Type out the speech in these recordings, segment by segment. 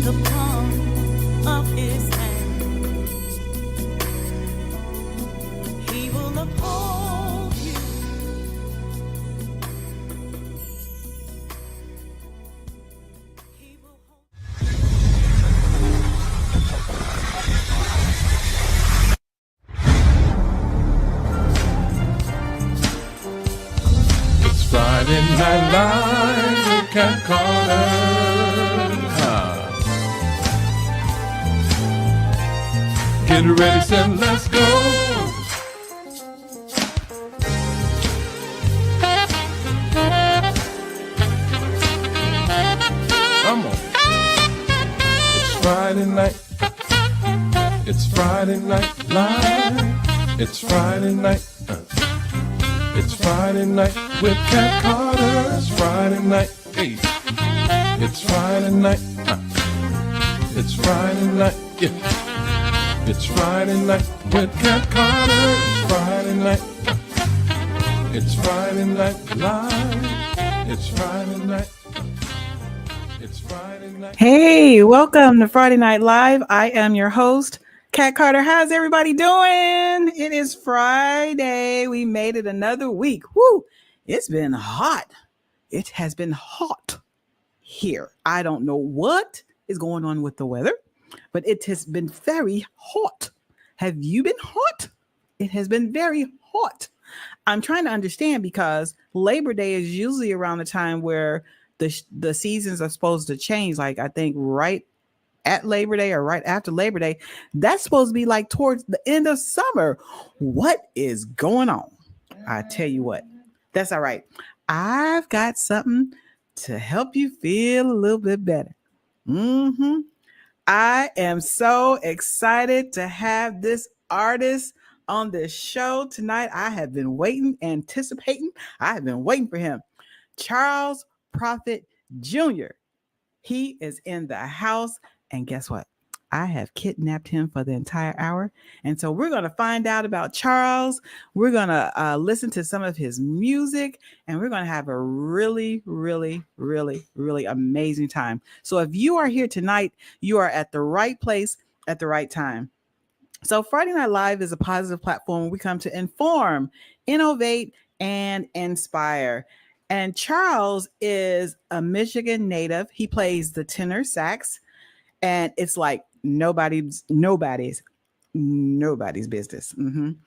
the palm of his hand. He will uphold you. He will hold. It's Friday Night Live with Cat Carter. Get ready, set, let's go. Come on. It's Friday night. It's Friday Night Live. It's Friday night. It's Friday night with Cat Carter. It's Friday night. Hey. It's Friday night. It's Friday night. Yeah. It's Friday night with Cat Carter. It's Friday night. It's Friday Night Live. It's Friday night. It's Friday night. Hey, welcome to Friday Night Live. I am your host, Cat Carter. How's everybody doing? It is Friday. We made it another week. Woo! It's been hot. It has been hot here. I don't know what is going on with the weather, but it has been very hot. Have you been hot? It has been very hot. I'm trying to understand because Labor Day is usually around the time where the seasons are supposed to change. Like I think right at Labor Day or right after Labor Day, that's supposed to be like towards the end of summer. What is going on? I tell you what, that's all right. I've got something to help you feel a little bit better. I am so excited to have this artist on this show tonight. I have been waiting, anticipating. I have been waiting for him. Charles Prophet Jr. He is in the house. And guess what? I have kidnapped him for the entire hour. And so we're going to find out about Charles. We're going to listen to some of his music. And we're going to have a really, really, really, really amazing time. So if you are here tonight, you are at the right place at the right time. So Friday Night Live is a positive platform where we come to inform, innovate, and inspire. And Charles is a Michigan native. He plays the tenor sax. And it's like nobody's business. When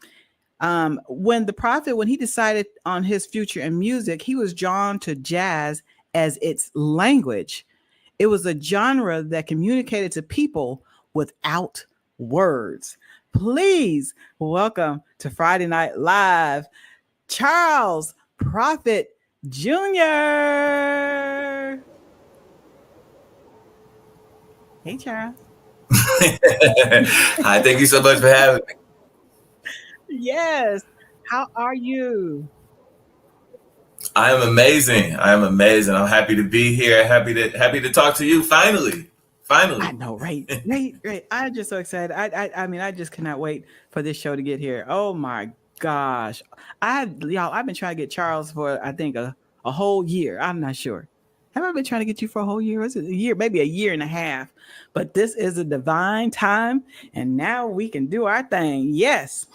the Prophet, when he decided on his future in music, he was drawn to jazz as its language. It was a genre that communicated to people without words. Please welcome to Friday Night Live, Charles Prophet Jr. Hey, Charles. Hi, thank you so much for having me. Yes. How are you? I am amazing. I'm happy to be here. Happy to talk to you. Finally. I know, right? Right. I'm just so excited. I mean, I just cannot wait for this show to get here. Oh my gosh. I've been trying to get Charles for I think a whole year. I'm not sure. Have I been trying to get you for a whole year? Was it a year? Maybe a year and a half. But this is a divine time, and now we can do our thing. Yes.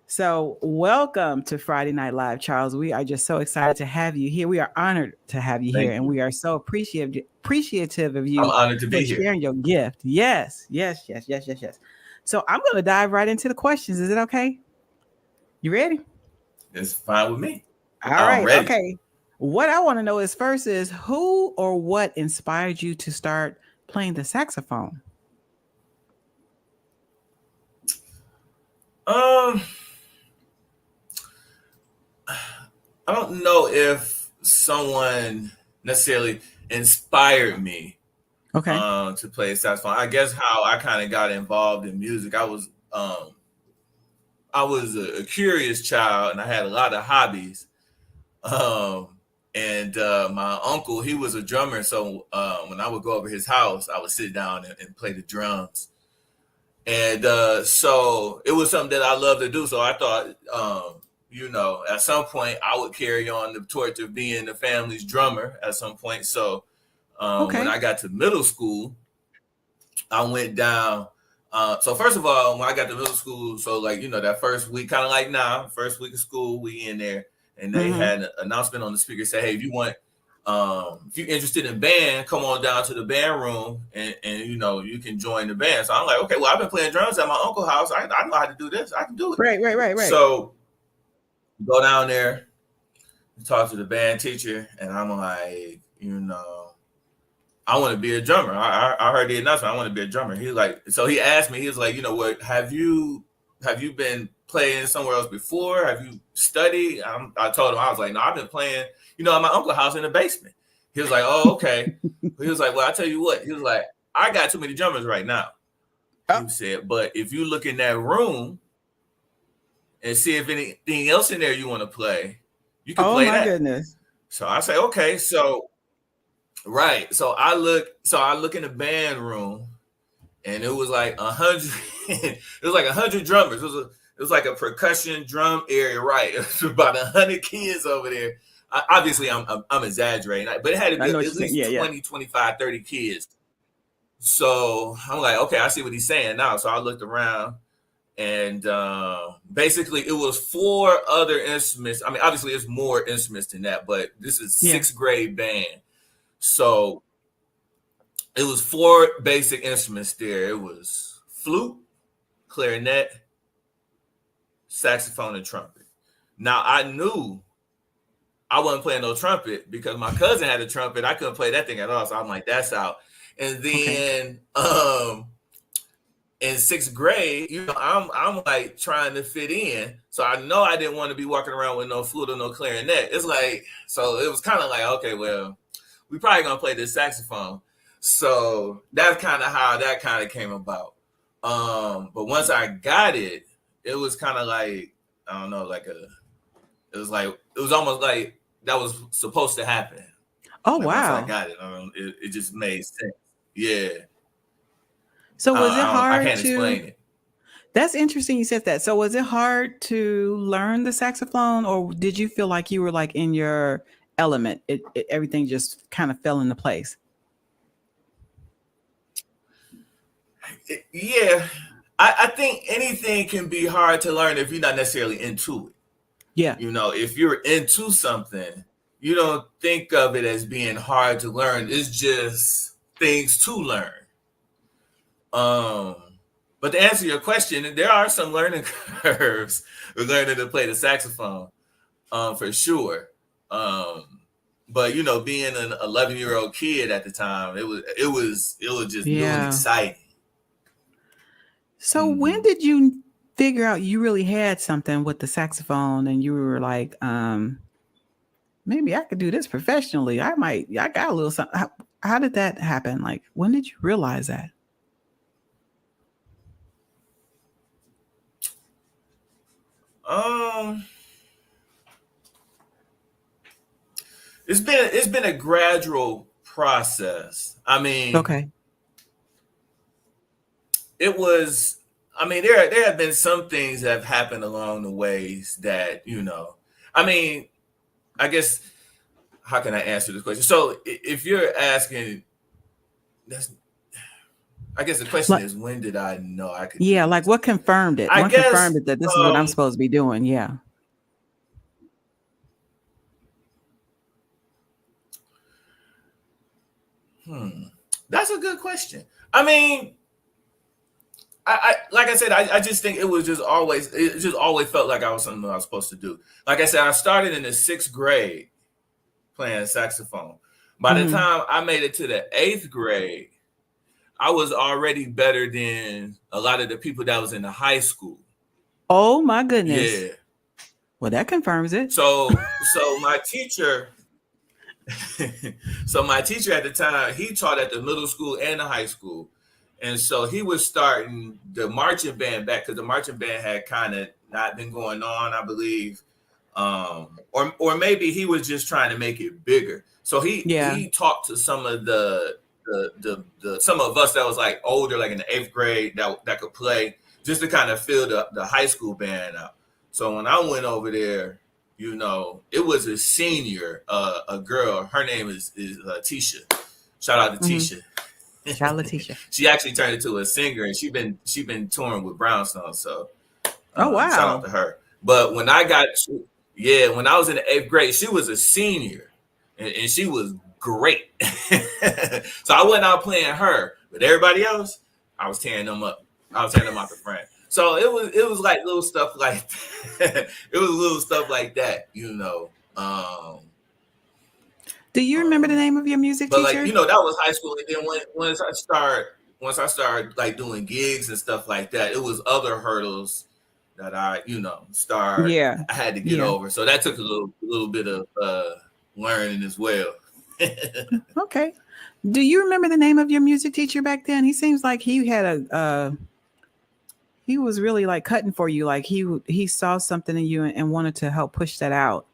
So welcome to Friday Night Live, Charles. We are just so excited to have you here. We are honored to have you here, and we are so appreciative of you. I'm honored to be for sharing your gift. Yes. So I'm going to dive right into the questions. Is it okay? You ready? It's fine with me. All right. Ready. Okay. What I want to know is first is who or what inspired you to start playing the saxophone? I don't know if someone necessarily inspired me to play saxophone. I guess how I kind of got involved in music. I was a curious child and I had a lot of hobbies. And my uncle, he was a drummer. So when I would go over his house, I would sit down and play the drums. And so it was something that I loved to do. So I thought, at some point I would carry on the torch of being the family's drummer at some point. So when I got to middle school, I went down. So first of all, when I got to middle school, so like that first week, kind of like now, first week of school, we in there, and they had an announcement on the speaker say, "Hey, if you want, if you're interested in band, come on down to the band room, and you can join the band." So I'm like, okay, well, I've been playing drums at my uncle's house. I know how to do this. I can do it. Right. So go down there, talk to the band teacher, and I'm like, I want to be a drummer. I heard the announcement. I want to be a drummer. He asked me. He was like, what? Have you been playing somewhere else before? Have you studied? I told him, I was like, no, I've been playing, at my uncle's house in the basement. He was like, oh, okay. He was like, well, I tell you what. He was like, I got too many drummers right now. He said, but if you look in that room and see if anything else in there you want to play, you can play that. Oh my goodness. So I say, okay, so. Right. So I look in the band room, and it was like 100. It was like 100 drummers. It was like a percussion drum area. Right. It was about 100 kids over there. Obviously, I'm exaggerating, but it had to be at least 20, 25, 30 kids. So I'm like, okay, I see what he's saying now. So I looked around, and basically it was 4 other instruments. I mean, obviously it's more instruments than that, but this is 6th grade band. So it was 4 basic instruments there. It was flute, clarinet, saxophone, and trumpet. Now I knew I wasn't playing no trumpet because my cousin had a trumpet. I couldn't play that thing at all. So I'm like, that's out. And then in 6th grade, I'm like trying to fit in. So I know I didn't want to be walking around with no flute or no clarinet. It's like, so it was kind of like, okay, well, we probably gonna play this saxophone. So that's kind of how that kind of came about. But once I got it, it was kind of like, I don't know, it was almost like that was supposed to happen. Oh, wow. Once I got it, it just made sense. Yeah. So was it hard I can't explain it. That's interesting you said that. So was it hard to learn the saxophone, or did you feel like you were like in your element? Everything just kind of fell into place. Yeah. I think anything can be hard to learn if you're not necessarily into it. Yeah. If you're into something, you don't think of it as being hard to learn. It's just things to learn. But to answer your question, there are some learning curves with learning to play the saxophone, for sure. But being an 11-year-old kid at the time, it was just new and exciting. So when did you figure out you really had something with the saxophone, and you were like, maybe I could do this professionally? I got a little something. How did that happen? Like, when did you realize that? It's been a gradual process. I mean, okay. It was. I mean, there have been some things that have happened along the ways that I mean, I guess, how can I answer this question? So if you're asking, I guess the question is, when did I know I could? Yeah, like what confirmed it? What confirmed it that this is what I'm supposed to be doing? Yeah. That's a good question. I mean, I like I said, I just think it just always felt like I was something I was supposed to do. Like I said, I started in the 6th grade playing saxophone. By the time I made it to the 8th grade, I was already better than a lot of the people that was in the high school. Oh my goodness. Yeah. Well, that confirms it. So my teacher at the time, he taught at the middle school and the high school. And so he was starting the marching band back, because the marching band had kind of not been going on, I believe. Or maybe he was just trying to make it bigger. So he talked to some of the some of us that was like older, like in the 8th grade, that could play, just to kind of fill the high school band out. So when I went over there, it was a senior, a girl. Her name is Tisha. Shout out to Tisha. Shout Letitia. She actually turned into a singer, and she been touring with Brownstone. So Oh shout out wow. to her. But when I was in the 8th grade, she was a senior, and she was great. So I wasn't out playing her, but everybody else, I was tearing them up. I was tearing them out the front. So it was like little stuff like that. It was little stuff like that, you know. Do you remember the name of your music But like, teacher? that was high school, and then once I started like doing gigs and stuff like that, it was other hurdles that Yeah. I had to get Yeah. over. So that took a little bit of learning as well. Okay. Do you remember the name of your music teacher back then? He seems like he had he was really like cutting for you. Like he saw something in you and wanted to help push that out.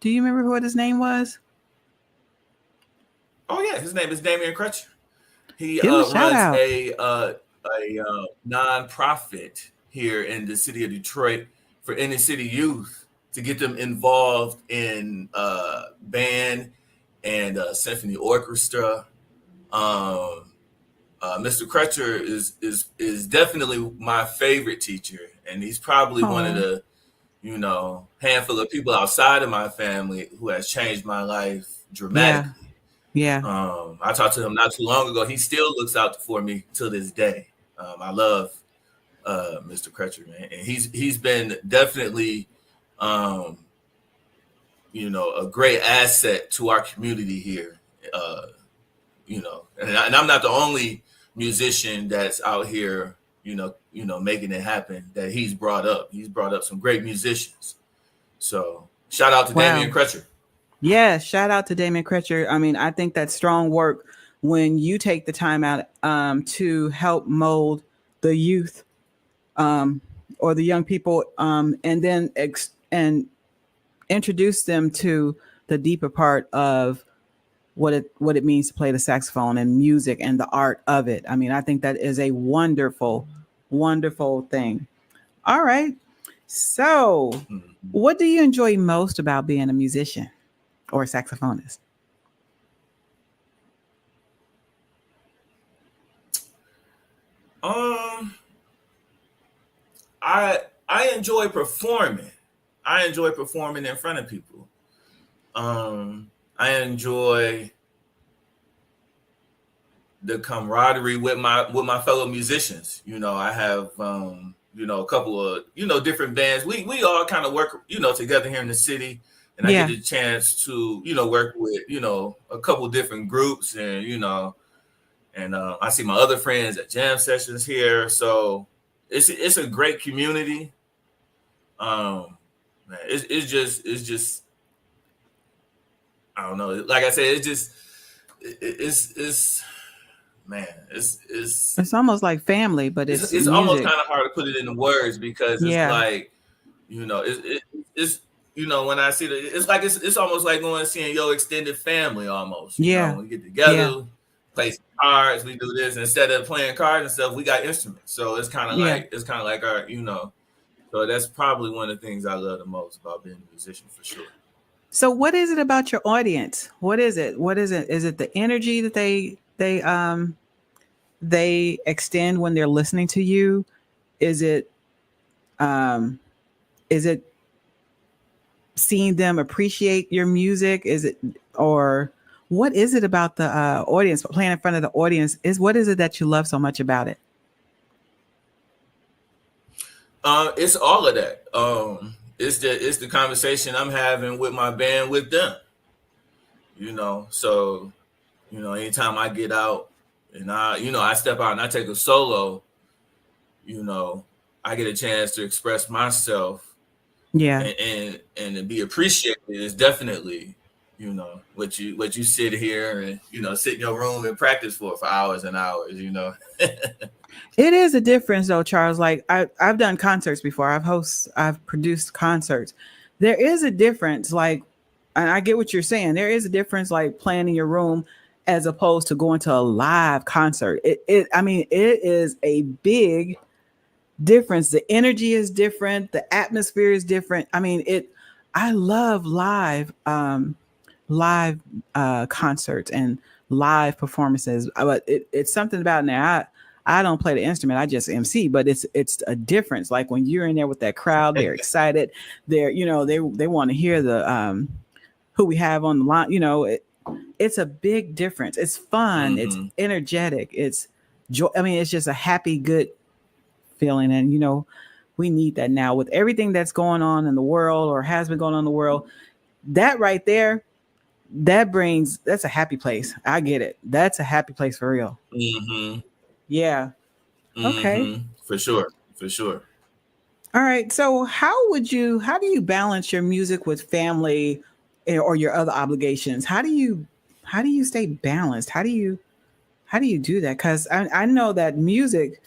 Do you remember what his name was? Oh yeah, his name is Damian Crutcher. He Give him a shout runs out. a nonprofit here in the city of Detroit for inner city youth to get them involved in band and symphony orchestra. Mr. Crutcher is definitely my favorite teacher, and he's probably one of Oh, the handful of people outside of my family who has changed my life yeah. dramatically. Yeah. I talked to him not too long ago. He still looks out for me to this day. I love Mr. Crutcher, man, and he's been definitely a great asset to our community here. And I'm not the only musician that's out here, making it happen that he's brought up. He's brought up some great musicians. So shout out to Damian Wow. Crutcher. Yeah. Shout out to Damon Crutcher. I mean, I think that's strong work when you take the time out to help mold the youth or the young people and then and introduce them to the deeper part of what it means to play the saxophone and music and the art of it. I mean, I think that is a wonderful, wonderful thing. All right. So, what do you enjoy most about being a musician or a saxophonist? I enjoy performing. I enjoy performing in front of people. I enjoy the camaraderie with my fellow musicians. I have a couple of different bands. We all kind of work together here in the city, and I Yeah. get the chance to work with a couple different groups, and I see my other friends at jam sessions here. So it's a great community. Man, it's just I don't know. Like I said, it's man, It's almost like family, but it's it's almost music. kind of hard to put it into words because it's Yeah. like it's when I see it, it's like it's almost like going and seeing your extended family almost. Yeah. We get Yeah. together, play some cards, we do this instead of playing cards and stuff. We got instruments, so it's kind of Yeah. like our. So that's probably one of the things I love the most about being a musician for sure. So what is it about your audience? What is it? What is it? Is it the energy that they extend when they're listening to you? Is it um is it seeing them appreciate your music? Is it or what is it about the audience playing in front of the audience? What is it that you love so much about it? It's all of that. It's the conversation I'm having with my band with them. So anytime I get out and I step out and I take a solo, I get a chance to express myself Yeah. and to be appreciated is definitely what you sit here and sit in your room and practice for hours and hours. It is a difference though, Charles. Like I've done concerts before. I've produced concerts. There is a difference, like, and I get what you're saying. There is a difference like playing in your room as opposed to going to a live concert. I mean, it is a big difference. The energy is different, the atmosphere is different. I mean, I love live concerts and live performances. But it's something about now. I don't play the instrument. I just MC, but it's a difference. Like when you're in there with that crowd, they're excited. They're they want to hear the who we have on the line. It's a big difference. It's fun. It's Mm-hmm. energetic. It's joy. I mean, it's just a happy, good feeling. And we need that now with everything that's going on in the world or has been going on in the world. That right there, that's a happy place. I get it. That's a happy place for real. Mm-hmm. Yeah. Okay. Mm-hmm. For sure. For sure. All right. So how do you balance your music with family or your other obligations? How do you stay balanced? How do you do that? Because I know that music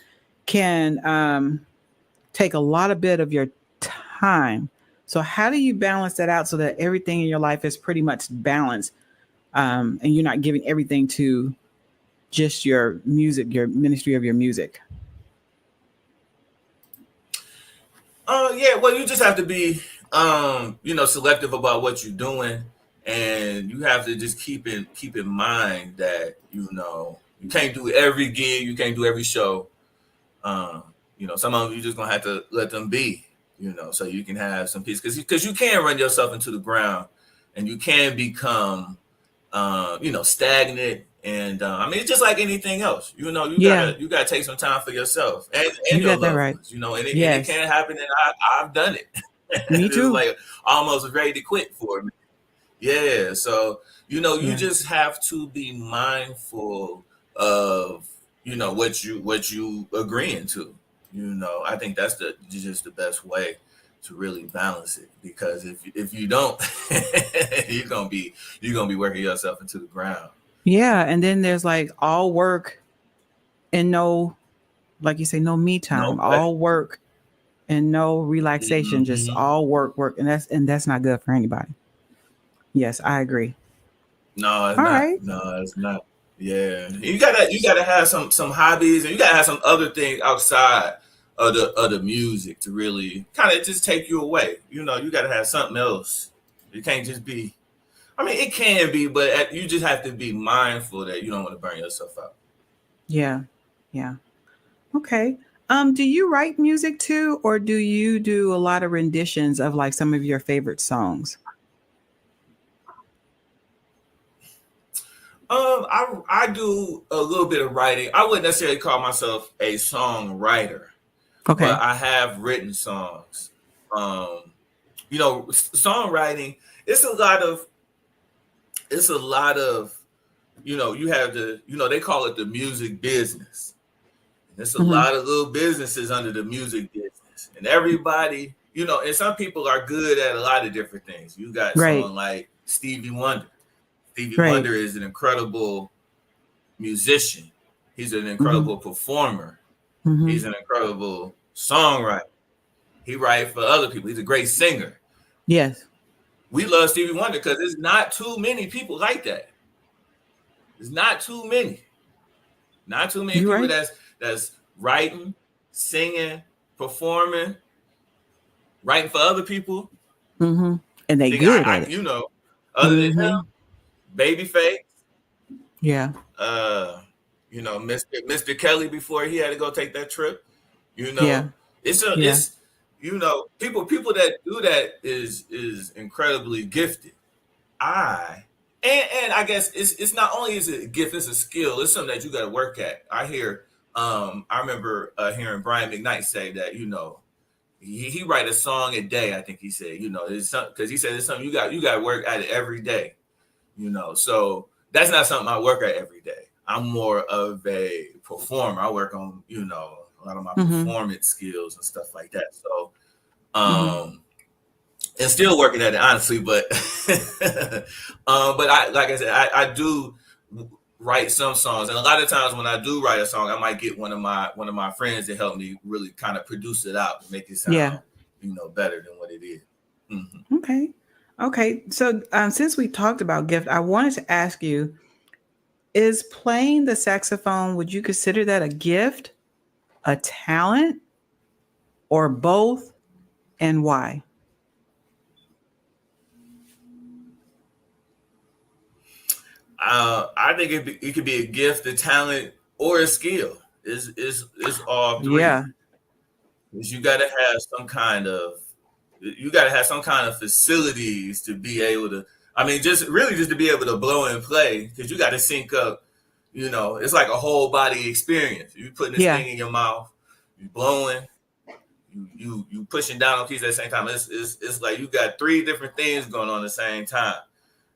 can take a lot of bit of your time. So how do you balance that out so that everything in your life is pretty much balanced, and you're not giving everything to just your music, your ministry of your music? Yeah, well, you just have to be, selective about what you're doing, and you have to just keep in mind that you can't do every gig, you can't do every show. Um, some of them you just gonna have to let them be, so you can have some peace because you can run yourself into the ground, and you can become, stagnant. And I mean, it's just like anything else. You Yeah, gotta take some time for yourself and you your got that loved right. ones. And it Yes, can happen, and I've done it. me It's too. like almost ready to quit for me. Yeah, so you Yeah, just have to be mindful of what you agreeing to. I think that's just the best way to really balance it because if you don't, you're gonna be working yourself into the ground. yeah. And then there's like all work and no, like you say, no me No time. play. All work and no relaxation. Just Hmm. all work, work, and that's not good for anybody. Yes, I agree. No, it's All not. right. No, it's not. Yeah, you gotta have some hobbies, and you gotta have some other things outside of the music to really kind of just take you away. You gotta have something else. It can't just be. I mean, it can be, but you just have to be mindful that you don't want to burn yourself out. Yeah, yeah. Okay. Do you write music too, or do you do a lot of renditions of like some of your favorite songs? I do a little bit of writing. I wouldn't necessarily call myself a songwriter, but Okay. I have written songs. Um, songwriting. It's a lot of it's a lot of you have they call it the music business. There's a Hmm. lot of little businesses under the music business, and everybody, and some people are good at a lot of different things. You got Right. someone like Stevie Wonder. Stevie Right. Wonder is an incredible musician. He's an Hmm. incredible performer. Hmm. He's an incredible songwriter. He writes for other people. He's a great singer. Yes. We love Stevie Wonder because there's not too many people like that. There's not too many. Not too many You people right. that's writing, singing, performing, writing for other people. Hmm. And they Think good at it. other than him, Hmm. Babyface, Yeah. uh, Mr. Kelly before he had to go take that trip. You Yeah. know, Yeah. it's people that do that is incredibly gifted. I and I guess it's not only is it a gift, it's a skill. It's something that you got to work at. I remember hearing Brian McKnight say that he write a song a day. I think he said it's because he said it's something you got to work at it every day. So that's not something I work at every day. I'm more of a performer. I work on a lot of my Hmm. performance skills and stuff like that. So Hmm. um and still working at it honestly, but but I like I said, I do write some songs, and a lot of times when I do write a song, I might get one of my friends to help me really kind of produce it out, and make it Yeah. sound better than what it is. Mhm. Okay. Okay. So since we talked about gift, I wanted to ask you: is playing the saxophone? Would you consider that a gift, a talent, or both, and why? I think it could be a gift, a talent, or a skill. It's all Yeah. three. Is you got to have some kind of facilities to be able to. I mean, just to be able to blow and play, because you got to sync up. It's like a whole body experience. You putting this Yeah. thing in your mouth, you blowing, you pushing down on keys at the same time. It's like you got three different things going on at the same time.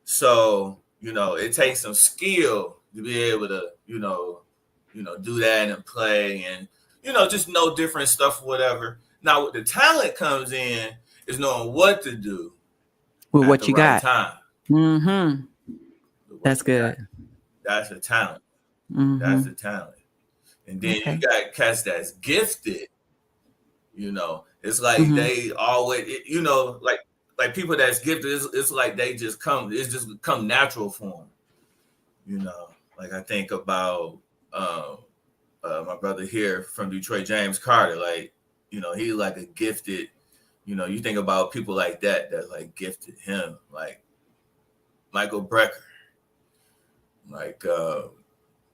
So it takes some skill to be able to do that and play and just know different stuff, whatever. Now, what the talent comes in is knowing what to do With at what the you right got. time. Mm-hmm. With what That's you good. got. That's a talent. Mm-hmm. That's a talent. And then you got cats that's gifted. It's like they always, like people that's gifted. It's like they just come. It's just come natural for them. Like I think about my brother here from Detroit, James Carter. Like he's like a gifted. You think about people like that like gifted him, like Michael Brecker, like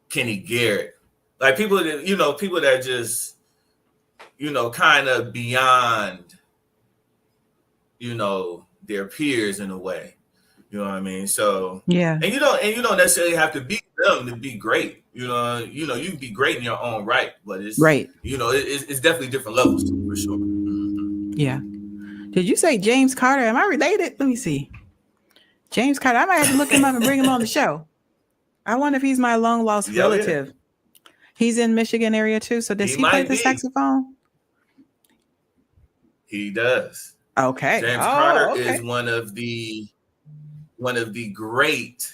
Kenny Garrett, like people that just kind of beyond their peers in a way. You know what I mean? So yeah, and you don't necessarily have to be them to be great. You can be great in your own right, but it's right. It's definitely different levels for sure. Mm-hmm. Yeah. Did you say James Carter? Am I related? Let me see. James Carter. I might have to look him up and bring him on the show. I wonder if he's my long lost relative. Yeah. He's in Michigan area too. So does he play the saxophone? He does. Okay. James Carter is one of the great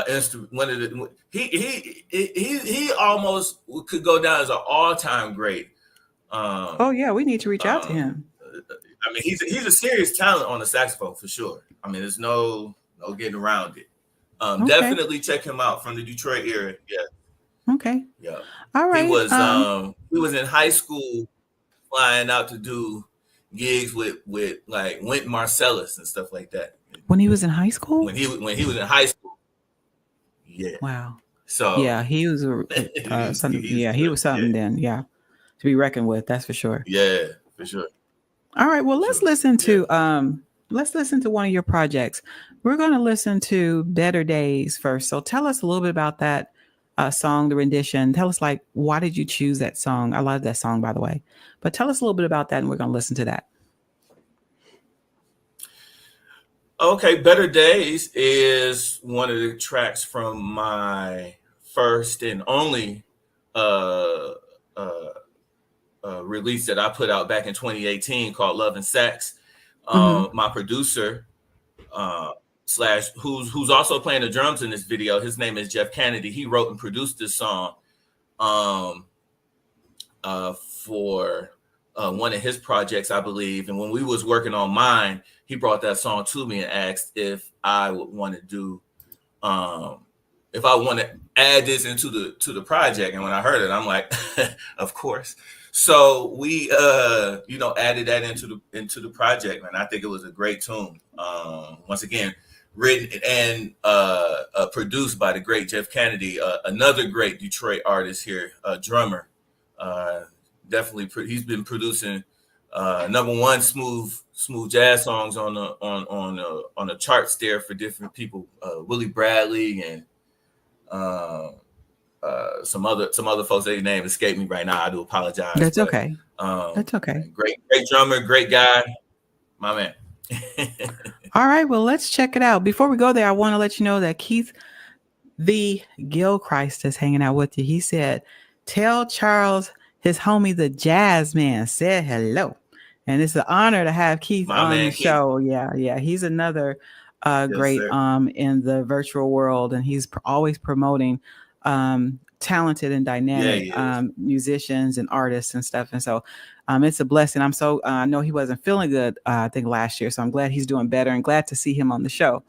instrument. He almost could go down as an all-time great. We need to reach out to him. I mean, he's a serious talent on the saxophone for sure. I mean, there's no getting around it. Definitely check him out from the Detroit area. Yeah. Okay. Yeah. All right. He was in high school flying out to do gigs with like Wynton Marsalis and stuff like that. When he was in high school? When he was in high school. Yeah. Wow. So yeah, he was something. He was something then. Yeah, to be reckoned with. That's for sure. Yeah, for sure. All right. Well, let's listen to one of your projects. We're going to listen to Better Days first. So tell us a little bit about that song, the rendition. Tell us, like, why did you choose that song? I love that song, by the way. But tell us a little bit about that, and we're going to listen to that. Okay, Better Days is one of the tracks from my first and only release that I put out back in 2018 called Love and Sax. My producer, who's also playing the drums in this video, his name is Jeff Kennedy. He wrote and produced this song for one of his projects, I believe. And when we was working on mine, he brought that song to me and asked if I would want to do, if I want to add this into the project. And when I heard it, I'm like, of course. So we, added that into the project, and I think it was a great tune. Once again, written and produced by the great Jeff Kennedy, another great Detroit artist here, drummer. Definitely, he's been producing #1 smooth jazz songs on the charts there for different people. Willie Bradley and some other folks. Their name escaped me right now. I do apologize. That's okay. That's okay. Great drummer, great guy, my man. All right, well, let's check it out. Before we go there, I want to let you know that Keith the Gilchrist is hanging out with you. He said, "Tell Charles his homie the Jazz Man said hello." And it's an honor to have Keith on the show. Yeah. He's another great in the virtual world, and he's always promoting talented and dynamic musicians and artists and stuff. And so it's a blessing. I know he wasn't feeling good, I think last year. So I'm glad he's doing better and glad to see him on the show.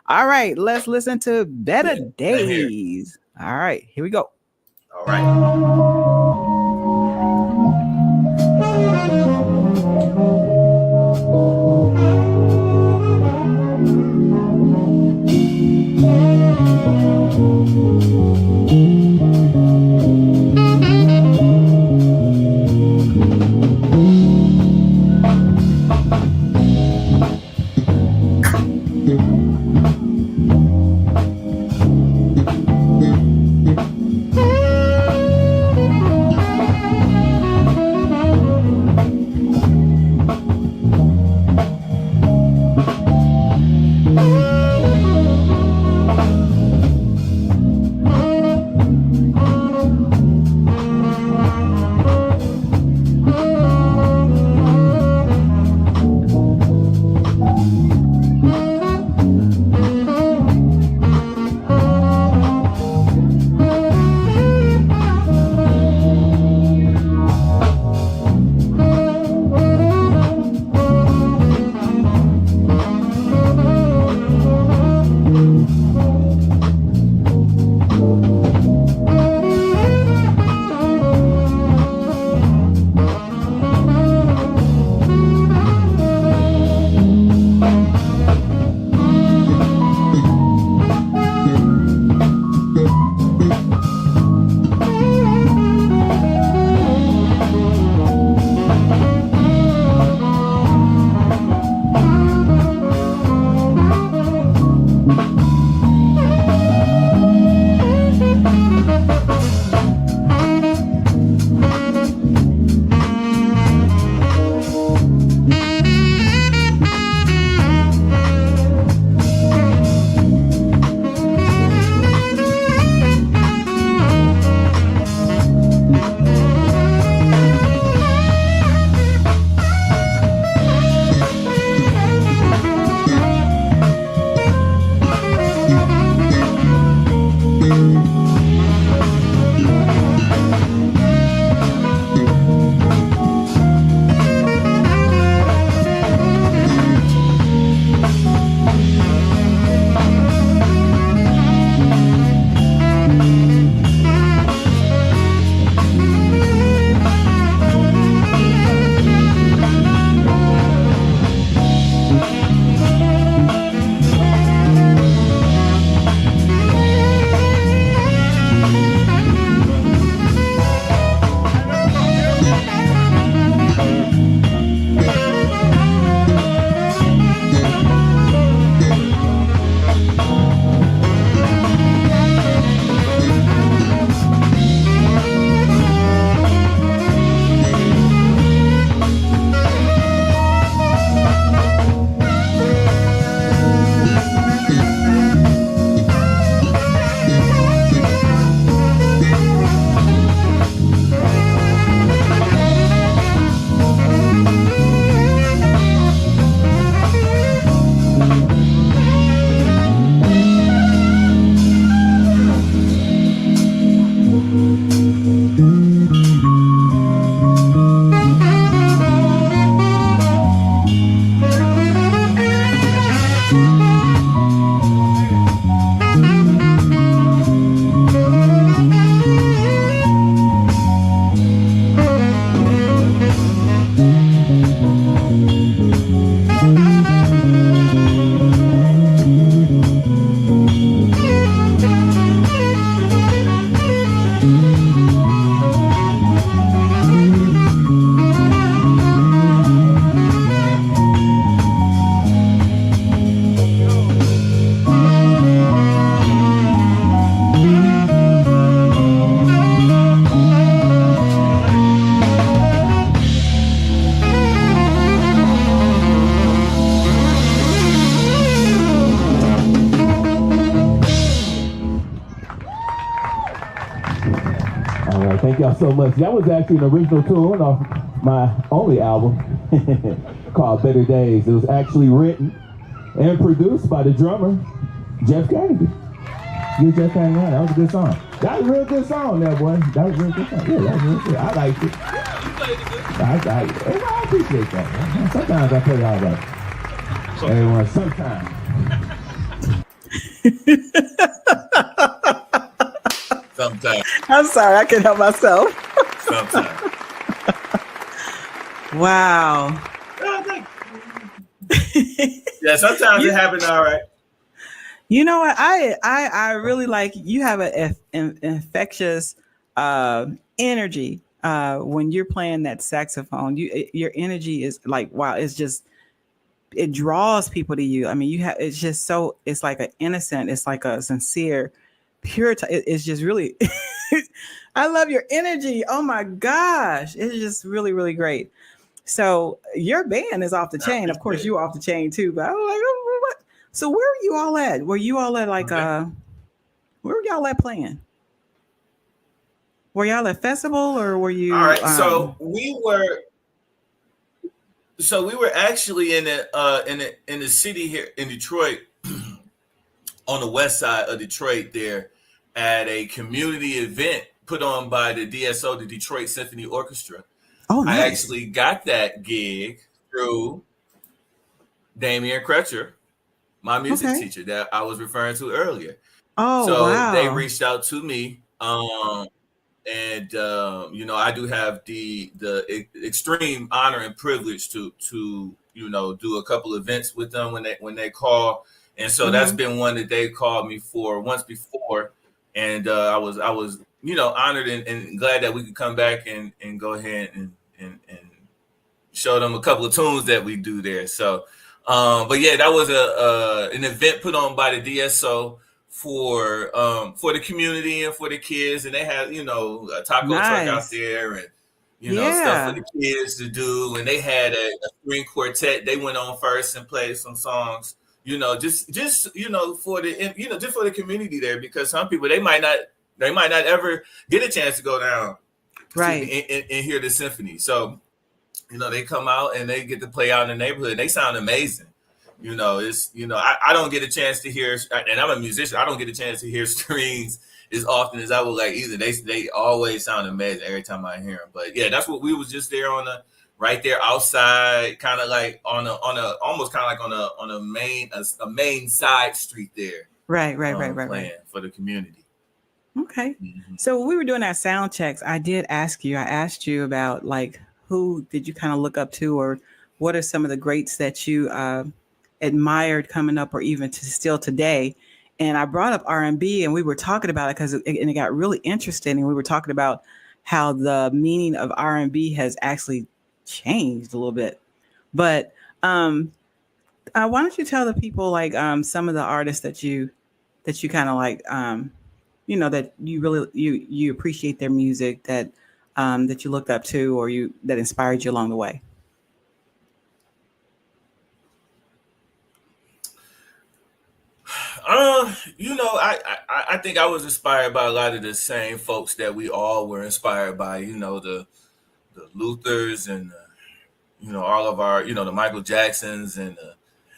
All right, let's listen to Better Days. All right, here we go. All right. Thank y'all so much. That was actually an original tune off my only album called Better Days. It was actually written and produced by the drummer, Jeff Kennedy. You Jeff Kennedy, that was a good song. That was a real good song there, boy. That was a real good song. Yeah, that was real good. I liked it. I appreciate that, man. Sometimes I play all right. Everyone, sometimes. Sometimes. I'm sorry, I can't help myself. Sometimes. Wow. Yeah, sometimes it happens all right. You know what? I really like you have an infectious energy when you're playing that saxophone. Your energy is like wow. It's just it draws people to you. I mean, you have it's just so it's like an innocent. It's like a sincere, pure. It's just really. I love your energy. Oh my gosh, it's just really really great. So your band is off the chain. Of course, you're off the chain too. But I was like, oh, what? So where were you all at? Were you all at like where were y'all at playing? Were y'all at festival or were you? All right, so we were actually in the city here in Detroit, on the west side of Detroit, there at a community event put on by the DSO, the Detroit Symphony Orchestra. Oh, nice. I actually got that gig through Damian Crutcher, my music teacher that I was referring to earlier. Oh, so wow. They reached out to me, and you know, I do have the extreme honor and privilege to you know do a couple events with them when they call, and so that's been one that they called me for once before, and I was you know honored and glad that we could come back and go ahead and show them a couple of tunes that we do there. So, but yeah, that was an event put on by the DSO for the community and for the kids, and they had a taco truck out Nice. there and stuff for Yeah. the kids to do, and they had a string quartet. They went on first and played some songs, just for the just for the community there, because some people they might not ever get a chance to go down, excuse me, Right. and hear the symphony. So they come out and they get to play out in the neighborhood. And they sound amazing. It's I don't get a chance to hear, and I'm a musician. I don't get a chance to hear strings as often as I would like either. They always sound amazing every time I hear them. But yeah, that's what we was just there right there outside, kind of like on a almost kind of like on a main side street there. Right. Playing for the community. Okay. Mm-hmm. So when we were doing our sound checks, I asked you about like who did you kind of look up to, or what are some of the greats that you admired coming up, or even still today. And I brought up R&B, and we were talking about it because it got really interesting. And we were talking about how the meaning of R&B has actually changed a little bit. But why don't you tell the people like some of the artists that you kind of like that you really you appreciate their music, that that you looked up to, or that inspired you along the way. I think I was inspired by a lot of the same folks that we all were inspired by. The Luthers and all of our the Michael Jacksons and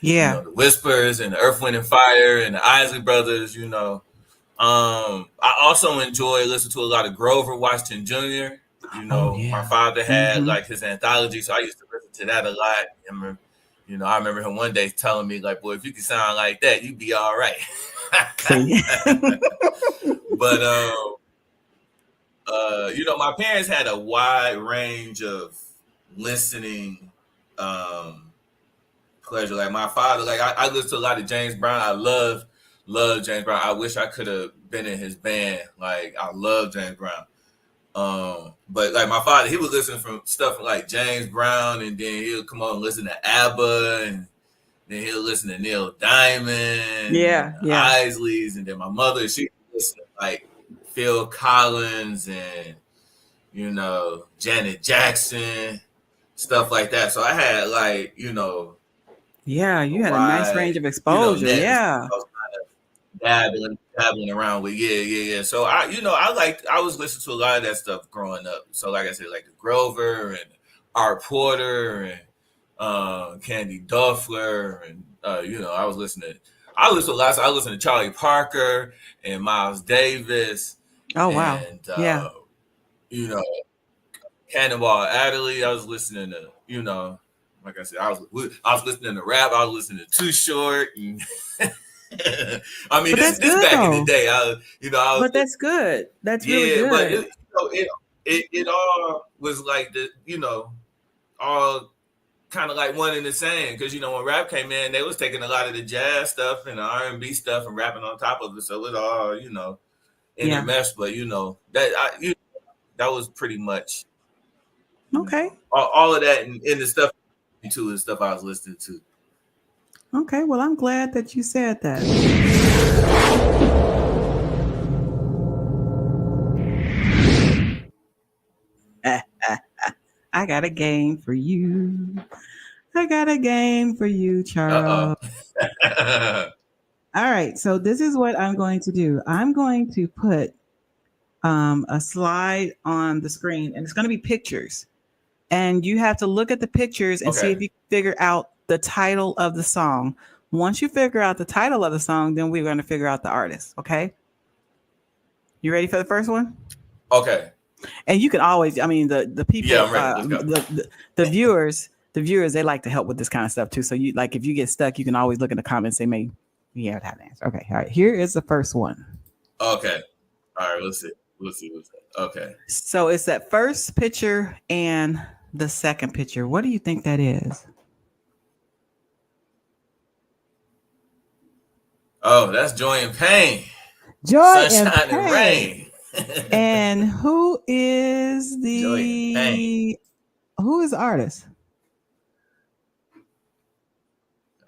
Yeah. the Whispers and the Earth, Wind and Fire and the Isley Brothers. I also enjoy listening to a lot of Grover Washington Jr. Oh yeah. My father had Mhm. like his anthology, so I used to listen to that a lot. I remember him one day telling me, like, boy, if you could sound like that, you'd be all right. See? But my parents had a wide range of listening pleasure. Like my father, like I listened to a lot of James Brown. I love James Brown. I wish I could have been in his band. Like I love James Brown. But like my father, he would listen from stuff like James Brown, and then he'll come on and listen to ABBA, and then he'll listen to Neil Diamond, Yeah, and yeah. Isleys, and then my mother, she would listen to like Phil Collins and Janet Jackson, stuff like that. So I had like Yeah, you had a nice range of wide, exposure. net Yeah. I was kind of dabbling around with. Yeah. So I was listening to a lot of that stuff growing up. So like I said, like the Grover and Art Porter and Candy Duffler, and I listened to a lot. So I listened to Charlie Parker and Miles Davis. Oh wow. And Yeah. Cannonball Adderley. I was listening to like I said, I was listening to rap. I was listening to Too Short. And I mean, this back in the day. But that's good. That's really yeah, but good. it all was like all kind of like one and the same, because when rap came in, they was taking a lot of the jazz stuff and the R&B stuff and rapping on top of it, so it all intermeshed. But that was pretty much Okay. all of that, and the stuff too is stuff I was listening to. Okay. Well, I'm glad that you said that. I got a game for you. I got a game for you, Charles. All right. So this is what I'm going to do. I'm going to put a slide on the screen, and it's going to be pictures. And you have to look at the pictures and see if you can figure out the title of the song. Once you figure out the title of the song, then we're going to figure out the artist. Okay. You ready for the first one? Okay. And you can always, I mean, the people, Yeah, I'm ready. The viewers, they like to help with this kind of stuff too. So you like, if you get stuck, you can always look in the comments and say, maybe you have an answer. Okay. All right. Here is the first one. Okay. All right. Let's see. Okay. So it's that first picture and the second picture. What do you think that is? Oh, that's Joy and Pain. Joy Sunshine and Rain. And who is the artist?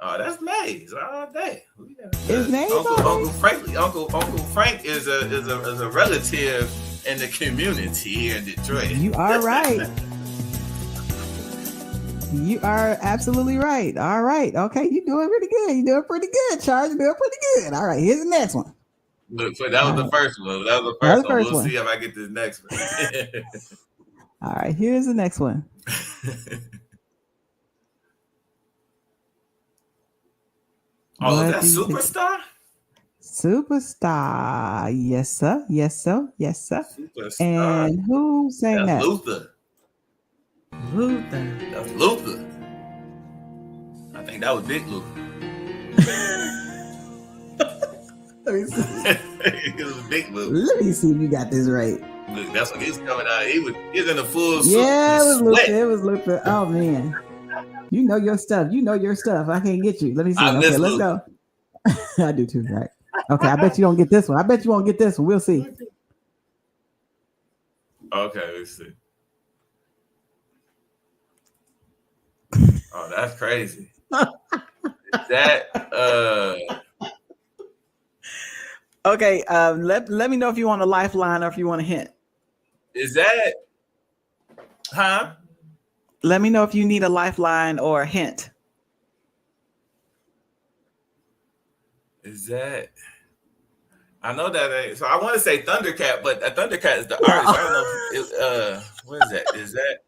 Oh, that's Maze all day. Is Maze Uncle Frank is a relative in the community here in Detroit. You are right. You are absolutely right. All right. Okay, you're doing pretty good. You're doing pretty good, Charles. You're doing pretty good. All right, here's the next one. Look, so that was the first one. That was the That was first the one. first We'll one. see if I get this next one. All right, here's the next one. Oh, What is that do you think? Superstar? Superstar. Yes, sir. Yes, sir. Yes, sir. Superstar. And who sang That's that? Luther. Luther. That's Luther. I think that was Big Luther. Let me see. It was Big Luther. Let me see if you got this right. Look, that's when he was coming out. He was in a full suit. Yeah, it was sweat. Luther. It was Luther. Oh man. You know your stuff. You know your stuff. I can't get you. Let me see. I Okay, miss let's Luther. go. I do too, right? Okay, I bet you don't get this one. I bet you won't get this one. We'll see. Okay, let's see. Oh, that's crazy. Is that Okay, let me know if you want a lifeline or if you want a hint. is that huh? Let me know if you need a lifeline or a hint. Is that I know that ain't so I want to say Thundercat, but Thundercat is the artist. I don't know if what is that? Is that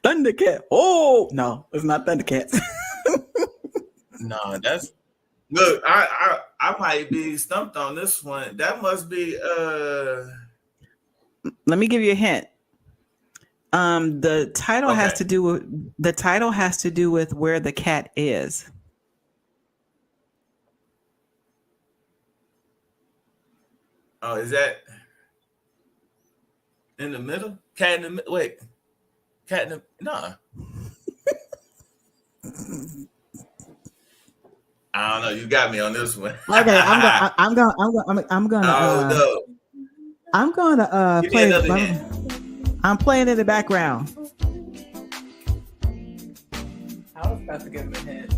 Thundercat. Oh no, it's not Thundercats. no, that's look, I might be stumped on this one. That must be Let me give you a hint. The title has Okay. to do with where the cat is. oh, is that in the middle? Cat in the wait. Cat in the no. I don't know. You got me on this one. Okay, I'm gonna Oh no. I'm gonna Give me play. another hint. I'm playing in the background. I was about to give him a hint.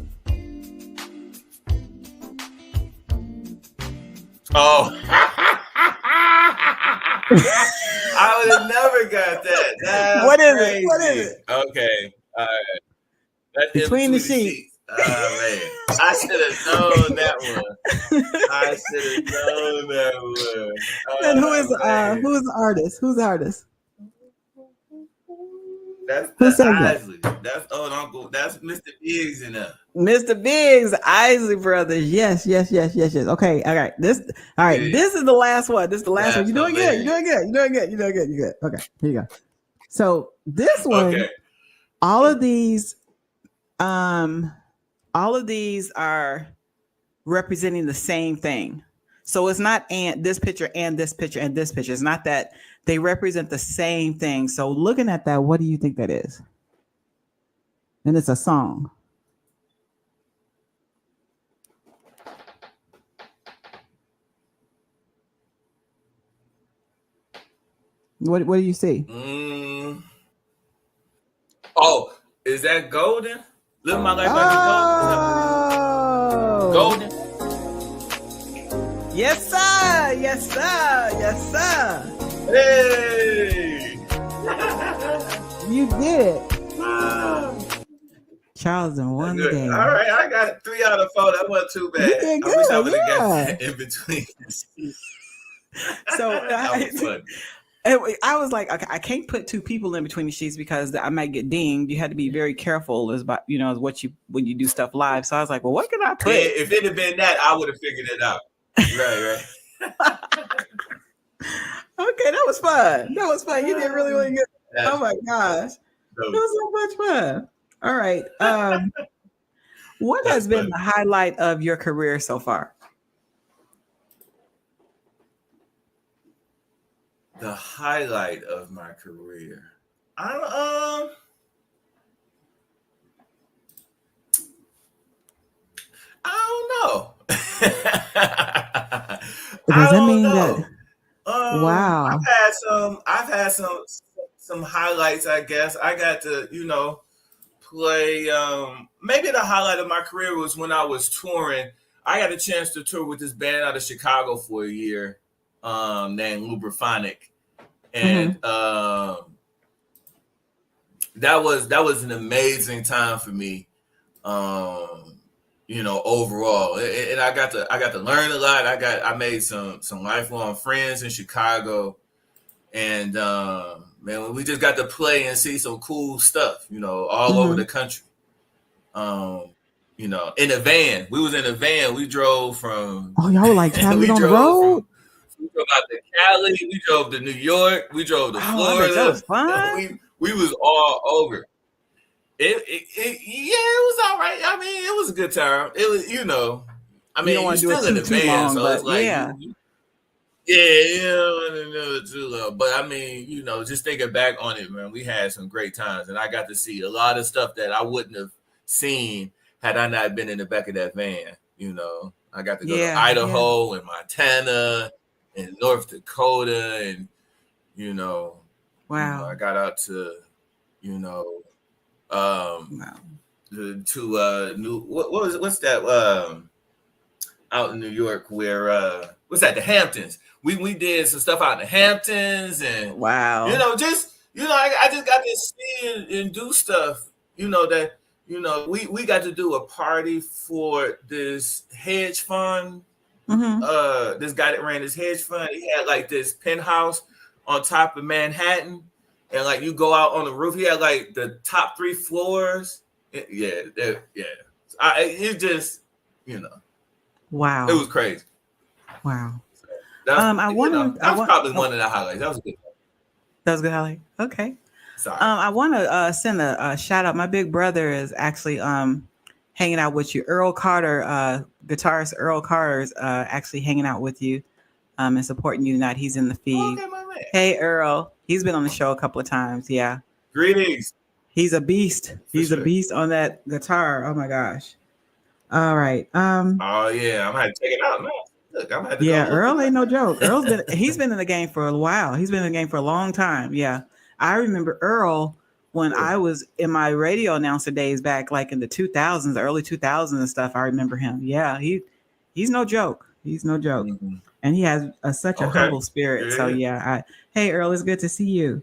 Oh. I would have never got that. That's What is it? crazy. What is it? Okay. All right. That's Between the sheets. Oh man. I should have known that one. I should have known that one. And who is man. the artist? Who's the artist? That's Who sang that? Isley. That's old uncle. That's Mr. Biggs in there. Mr. Biggs, Isley Brothers. Yes. Okay, all right. This is the last one. This is the last one. You're doing good. You're good. Okay, here you go. So this one, Okay. all of these are representing the same thing. So it's not and this picture and this picture and this picture. It's not that they represent the same thing. So looking at that, what do you think that is? And it's a song. What do you see? Oh, is that Golden? Live my life like Oh, Golden. yes, sir. Yes, sir. Yes, sir. Hey. You did. Charles and won the Good. game. All right, I got 3 out of 4. That wasn't too bad. You did I wish I good, would have got yeah. that in between. So That was fun. I was like, okay, I can't put 2 people in between the sheets because I might get dinged. You had to be very careful as when you do stuff live. So I was like, well, what can I put? Yeah, if it had been that, I would have figured it out. Right. Okay, that was fun. You did really, really good. That's Oh my gosh. dope. It was so much fun. All right. What That's has been funny. the highlight of your career so far? The highlight of my career. I don't know. Does that mean know. that? Wow. I've had some highlights, I guess. I got to, play. Maybe the highlight of my career was when I was touring. I got a chance to tour with this band out of Chicago for a year, named Lubriphonic, and that was an amazing time for me. Overall, and I got to learn a lot. I made some lifelong friends in Chicago, and man, we just got to play and see some cool stuff, all over the country. In a van. We was in a van. We drove from. Oh, y'all were like traveling on the road. We drove out to Cali. We drove to New York. We drove to Florida. I bet that was fun. We was all over. It was all right. I mean, it was a good time. It was, I mean, you're still in the van, so it's like, yeah. You don't want to know it too long. But I mean, just thinking back on it, man, we had some great times, and I got to see a lot of stuff that I wouldn't have seen had I not been in the back of that van. I got to go to Idaho and Montana and North Dakota, and I got out to what's that out in New York where what's that, the Hamptons. We did some stuff out in the Hamptons, and I just got to see and do stuff that we got to do a party for this hedge fund. This guy that ran this hedge fund, he had like this penthouse on top of Manhattan, and like you go out on the roof, he had like the top 3 floors. It just wow, it was crazy. Wow. That was probably one of the highlights. That was good. That was a good highlight. Okay. Sorry. I want to send a shout out. My big brother is actually hanging out with you. Earl Carter, guitarist Earl Carter's actually hanging out with you and supporting you tonight. He's in the feed. Okay, my man. Hey, Earl. He's been on the show a couple of times. Yeah. Greetings. He's a beast. He's a beast on that guitar. Oh my gosh. All right. Oh yeah, I'm gonna check it out now. Look, I'm gonna have to go Earl ain't no joke. He's been in the game for a while. He's been in the game for a long time. Yeah. I remember Earl when I was in my radio announcer days back like in the 2000s, the early 2000s and stuff. I remember him. Yeah, he's no joke. He's no joke. And he has such a humble spirit. Yeah. So hey Earl, it's good to see you.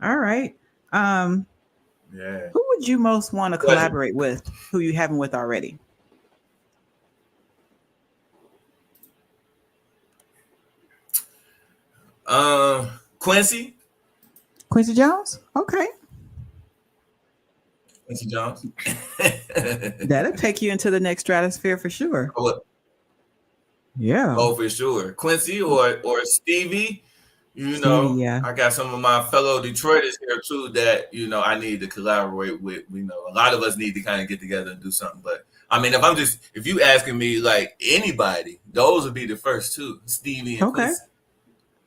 All right. Who would you most want to collaborate with? Who you haven't with already? Quincy Jones? Okay. Quincy Jones. That'll take you into the next stratosphere for sure. Yeah. Oh, for sure. Quincy or Stevie. I got some of my fellow Detroiters here too that I need to collaborate with. A lot of us need to kind of get together and do something. But I mean, if you asking me like anybody, those would be the first two, Stevie and Quincy.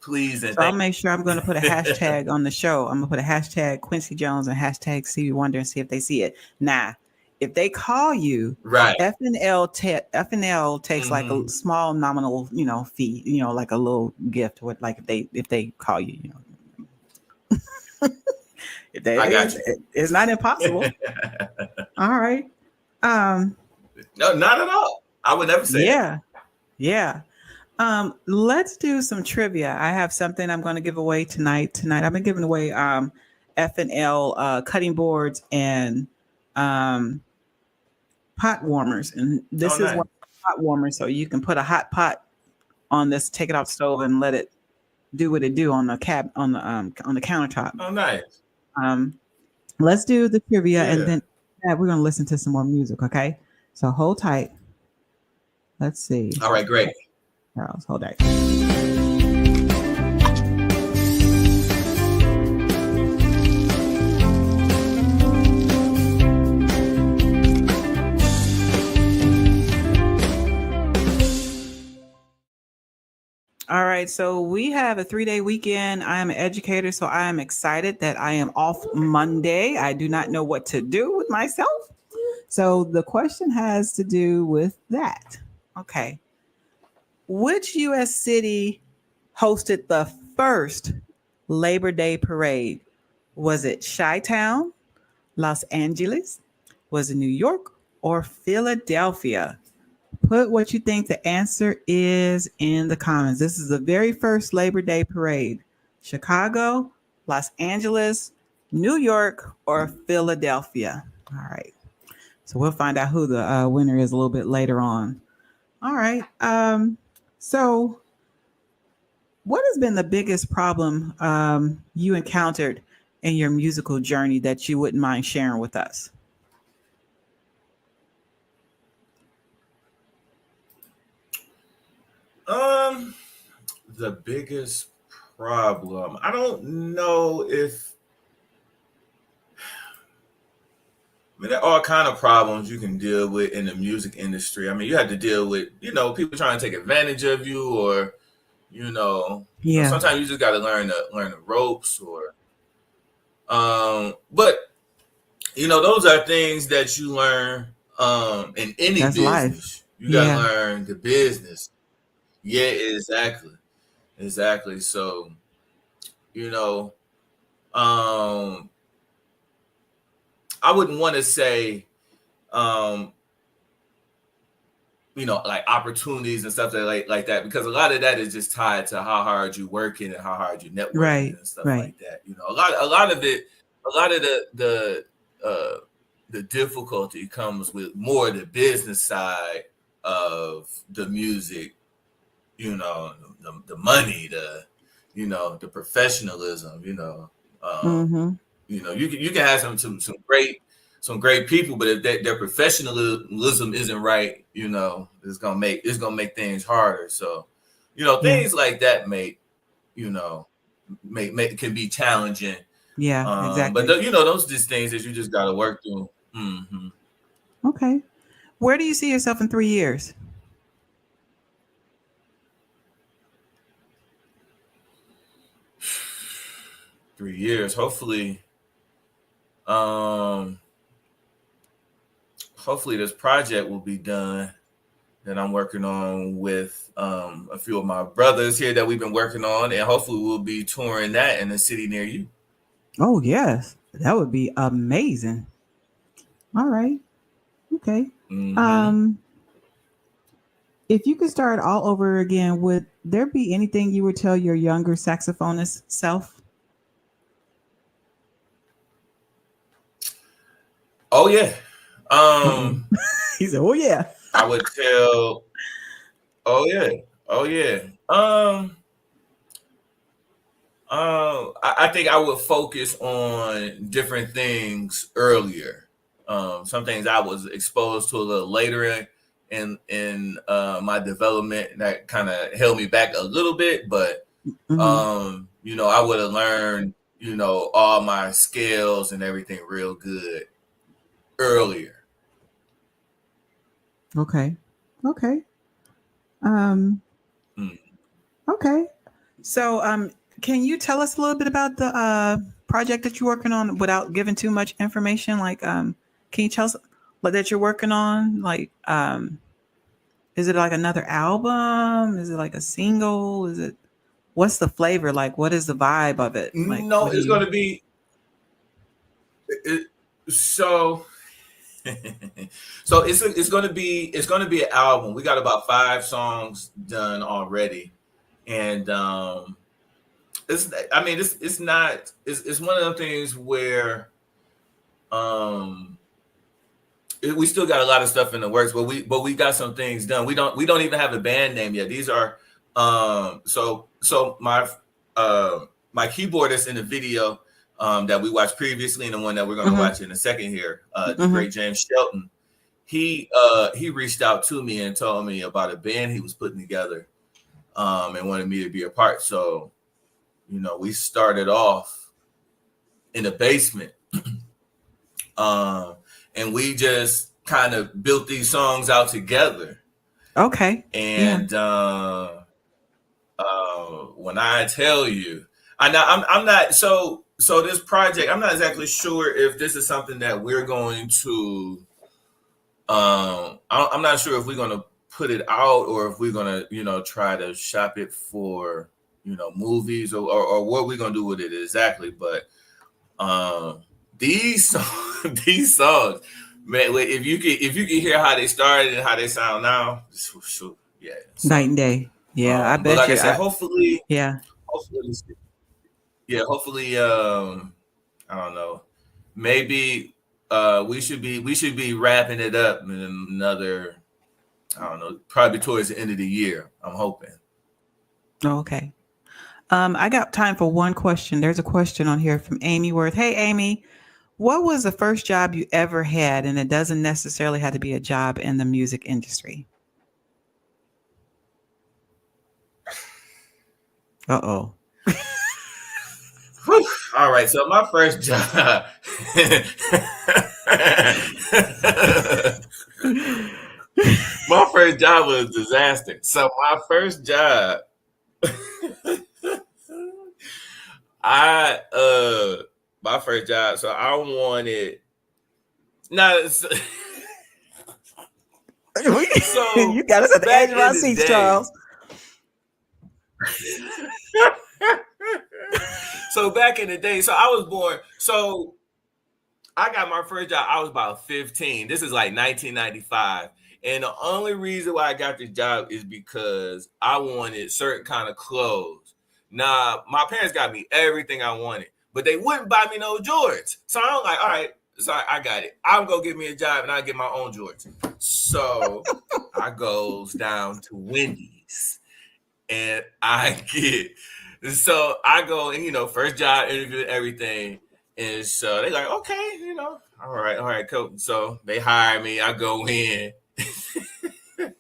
Please and I'll make sure I'm going to put a hashtag on the show. I'm going to put a hashtag Quincy Jones and hashtag Stevie Wonder and see if they see it. Now, if they call you, right? FNL takes like a small nominal, fee, like a little gift. With like if they call you, if they, I got you. It's not impossible. All right. No, not at all. I would never say. Yeah. Let's do some trivia. I have something I'm going to give away tonight. I've been giving away FNL cutting boards and pot warmers, and this is one pot warmer, so you can put a hot pot on this, take it off the stove, and let it do what it do on the countertop. Oh, nice. Let's do the trivia, and then we're going to listen to some more music. Okay, so hold tight. Let's see. All right, great. Charles, hold that. All right, so we have a 3-day weekend. I am an educator, so I am excited that I am off Monday. I do not know what to do with myself. So the question has to do with that. Okay. Which U.S. city hosted the first Labor Day parade? Was it Chi-Town, Los Angeles, Was it New York or Philadelphia? Put what you think the answer is in the comments. This is the very first Labor Day parade. Chicago, Los Angeles, New York, or Philadelphia? All right. So we'll find out who the winner is a little bit later on. All right. So what has been the biggest problem you encountered in your musical journey that you wouldn't mind sharing with us? The biggest problem. I don't know if I mean there are all kind of problems you can deal with in the music industry. I mean, you have to deal with, people trying to take advantage of you, or Yeah, sometimes you just got to learn the ropes, or but those are things that you learn in any that's life. business. You got to Yeah, learn the business. Yeah, exactly. Exactly. So, you know, um, I wouldn't want to say, um, like opportunities and stuff like that, because a lot of that is just tied to how hard you working and how hard you networking right, and stuff right. like that. A lot of it, a lot of the difficulty comes with more the business side of the music. The money, the professionalism. Um, Mm-hmm. you can have some great people, but if their professionalism isn't right, it's gonna make things harder. So, Yeah, things like that you know make can be challenging. yeah, But exactly. those just things that you just gotta work through. Okay. Where do you see yourself in 3 years? 3 years, um, hopefully this project will be done that I'm working on with a few of my brothers here that we've been working on, and hopefully we'll be touring that in a city near you. Oh, yes. That would be amazing. All right. Okay. Hmm. Um, if you could start all over again, would there be anything you would tell your younger saxophonist self? Oh yeah. Uh-oh. Um, He said, "Oh yeah." I would tell. Oh yeah. Oh yeah. I think I would focus on different things earlier. Some things I was exposed to a little later in my development that kind of held me back a little bit, but Hmm. I would have learned, all my skills and everything real good earlier. Okay. Okay. Um, Mm. okay. So, can you tell us a little bit about the project that you're working on without giving too much information? Like, can you tell us what that you're working on? Like, is it like another album? Is it like a single? Is it what's the flavor like? What is the vibe of it? Like, No, what do it's you? going to be so. So it's going to be an album. We got about 5 songs done already, and it's not it's one of the things where um we still got a lot of stuff in the works, but we got some things done. We don't even have a band name yet. These are so my keyboardist in the video that we watched previously, and the one that we're going to Mm-hmm, watch in a second here, the mm-hmm. great James Shelton. He reached out to me and told me about a band he was putting together, and wanted me to be a part. So we started off in the basement, um, and we just kind of built these songs out together. Okay. Yeah. And when I tell you, I'm not so this project. I'm not exactly sure if this is something that we're going to. I'm not sure if we're going to put it out or if we're going to try to shop it for movies, or what we're going to do with it exactly. But these songs, these songs, Man, if you could hear how they started and how they sound now, yeah. So, Night and day. Yeah, I but bet like you. I said, hopefully, Yeah. hopefully, I don't know. Maybe we should be wrapping it up in another, I don't know, probably towards the end of the year. I'm hoping. Okay. I got time for one question. There's a question on here from Amy Worth. Hey, Amy, what was the first job you ever had? And it doesn't necessarily have to be a job in the music industry. Uh-oh. All right, so my first job. My first job was a disaster. So I my first job. So I wanted no. So You got us at the edge of our seats, Charles. So back in the day, so I was born. So I got my first job. I was about 15. This is like 1995. And the only reason why I got this job is because I wanted certain kind of clothes. Now, my parents got me everything I wanted, but they wouldn't buy me no Jordans. So I'm like, all right, so I got it. I'm going to get me a job and I'll get my own Jordans. So I goes down to Wendy's and I go and, first job interview and everything. And so they like, okay, all right, cool. So they hire me. I go in.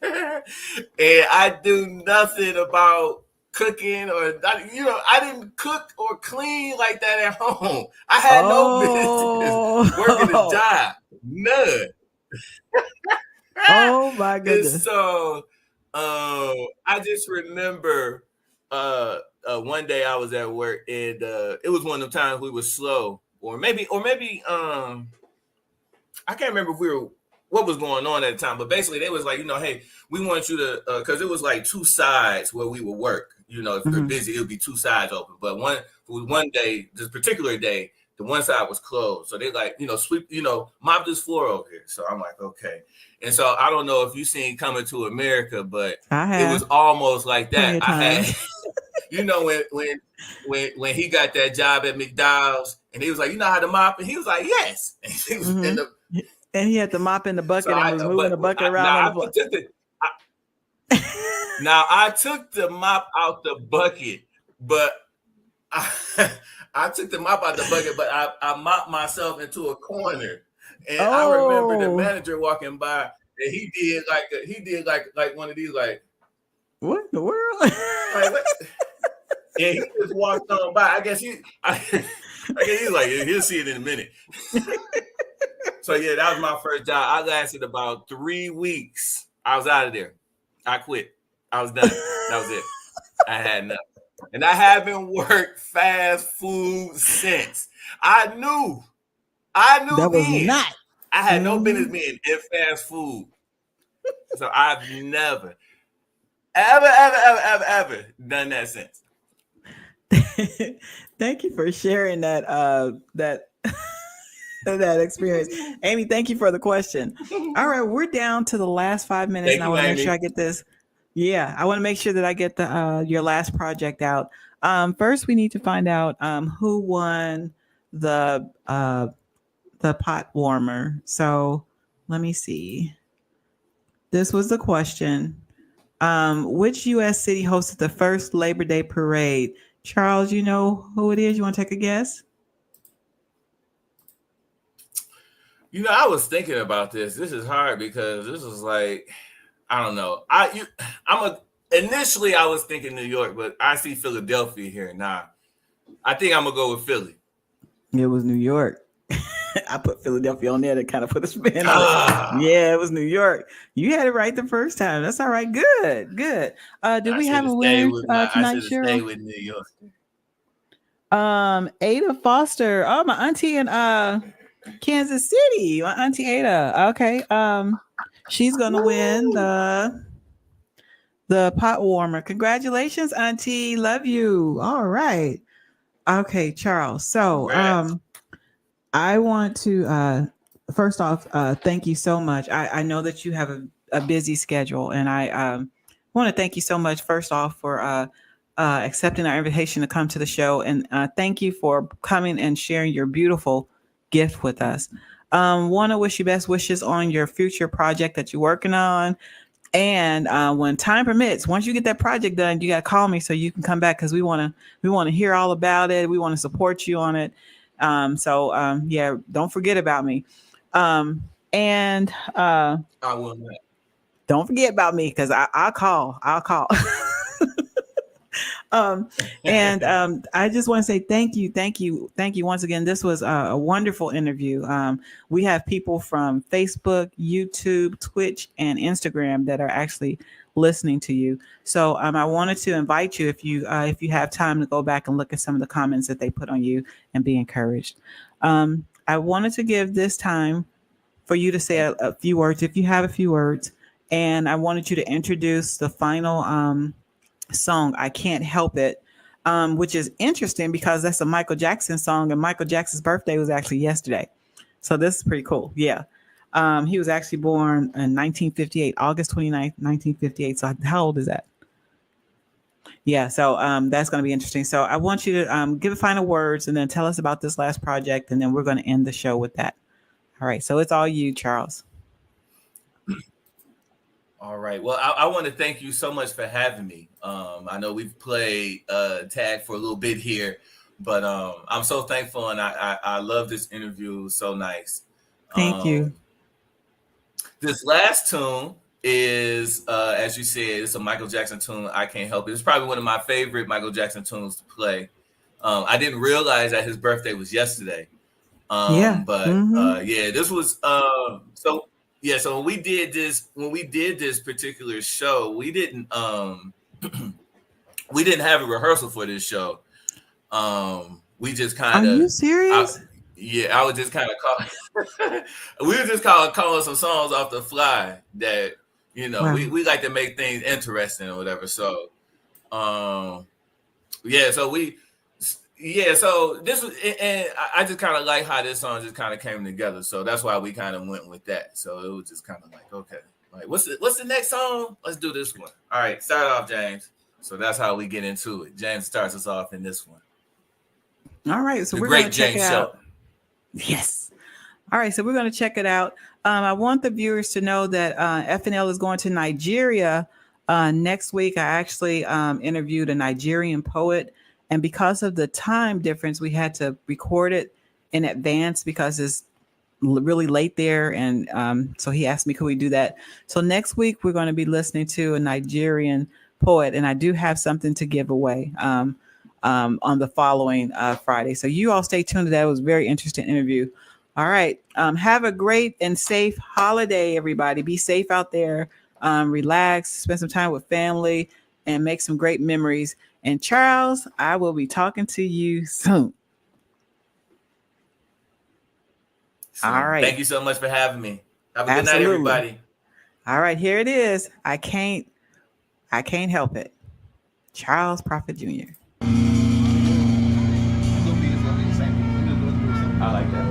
And I do nothing about cooking I didn't cook or clean like that at home. I had no business working a job. None. Oh my goodness. And so I just remember one day I was at work and it was one of the times we were slow. Or maybe I can't remember if what was going on at the time, but basically they was like, hey, we want you to, because it was like two sides where we would work. If we're busy, it would be two sides open. But one day, this particular day, the one side was closed. So they like, sweep, mop this floor over here. So I'm like, okay. And so I don't know if you've seen Coming to America, but it was almost like that. I had, when he got that job at McDonald's and he was like, you know how to mop? And he was like, yes. And he had to mop in the bucket and was moving the bucket around. I took the mop out the bucket, but I took the mop out the bucket, but I mopped myself into a corner. And I remember the manager walking by and he did like one of these, like, what in the world? Like, and he just walked on by. I guess he's like, he'll see it in a minute. So yeah, that was my first job. I lasted about 3 weeks. I was out of there. I quit. I was done. That was it. I had nothing. And I haven't worked fast food since. I knew that was then. not. I had no business being in fast food. So I've never, ever done that since. Thank you for sharing that that experience. Amy, thank you for the question. All right, we're down to the last 5 minutes. Thank and I want to make sure I get this. Yeah, I want to make sure that I get the your last project out. First, we need to find out who won the pot warmer. So let me see. This was the question. Which U.S. city hosted the first Labor Day parade? Charles, you know who it is? You want to take a guess? I was thinking about this. This is hard because this is like, I don't know. Initially I was thinking New York, but I see Philadelphia here now. I think I'm gonna go with Philly. It was New York. I put Philadelphia on there to kind of put a spin on it. Yeah, it was New York. You had it right the first time. That's all right. Good. Did we have a winner tonight, Cheryl? Stay with New York. Ada Foster. Oh, my auntie in Kansas City. My auntie Ada. Okay. She's gonna win the pot warmer. Congratulations, auntie. Love you. All right. Okay, Charles. So Congrats. I want to first off, thank you so much. I know that you have a busy schedule, and I want to thank you so much, first off, for accepting our invitation to come to the show. And thank you for coming and sharing your beautiful gift with us. Want to wish you best wishes on your future project that you're working on. And when time permits, once you get that project done, you got to call me so you can come back because we want to hear all about it. We want to support you on it. Yeah, don't forget about me. And I will not. don't forget about me because I'll call. I'll call. And I just want to say thank you, thank you, thank you once again. This was a wonderful interview. We have people from Facebook, YouTube, Twitch, and Instagram that are actually listening to you. So I wanted to invite you, if you have time, to go back and look at some of the comments that they put on you and be encouraged. I wanted to give this time for you to say a few words, if you have a few words, and I wanted you to introduce the final song, I Can't Help It, which is interesting because that's a Michael Jackson song, and Michael Jackson's birthday was actually yesterday. So this is pretty cool. Yeah. He was actually born in 1958, August 29th, 1958. So how old is that? Yeah, so that's going to be interesting. So I want you to give final words and then tell us about this last project, and then we're going to end the show with that. All right, so it's all you, Charles. All right. Well, I want to thank you so much for having me. I know we've played tag for a little bit here, but I'm so thankful, and I love this interview. It was so nice. Thank you. This last tune is, as you said, it's a Michael Jackson tune. I Can't Help It. It's probably one of my favorite Michael Jackson tunes to play. I didn't realize that his birthday was yesterday. This was so. Yeah, so when we did this particular show, we didn't have a rehearsal for this show. We just kind of. Are you serious? I was just kind of calling. We were just calling some songs off the fly that wow. we like to make things interesting or whatever. So, so this was, and I just kind of like how this song just kind of came together. So that's why we kind of went with that. So it was just kind of like, okay, like what's the next song? Let's do this one. All right, start off, James. So that's how we get into it. James starts us off in this one. All right, so we're going to check it out. Yes. All right, so we're going to check it out. I want the viewers to know that FNL is going to Nigeria next week. I actually interviewed a Nigerian poet. And because of the time difference, we had to record it in advance because it's really late there. And so he asked me, could we do that? So next week, we're going to be listening to a Nigerian poet. And I do have something to give away on the following Friday. So you all stay tuned to that. It was a very interesting interview. All right. Have a great and safe holiday, everybody. Be safe out there. Relax, spend some time with family, and make some great memories. And Charles, I will be talking to you soon. All right. Thank you so much for having me. Have a good night, everybody. All right, here it is. I can't help it. Charles Prophet Jr. I like that.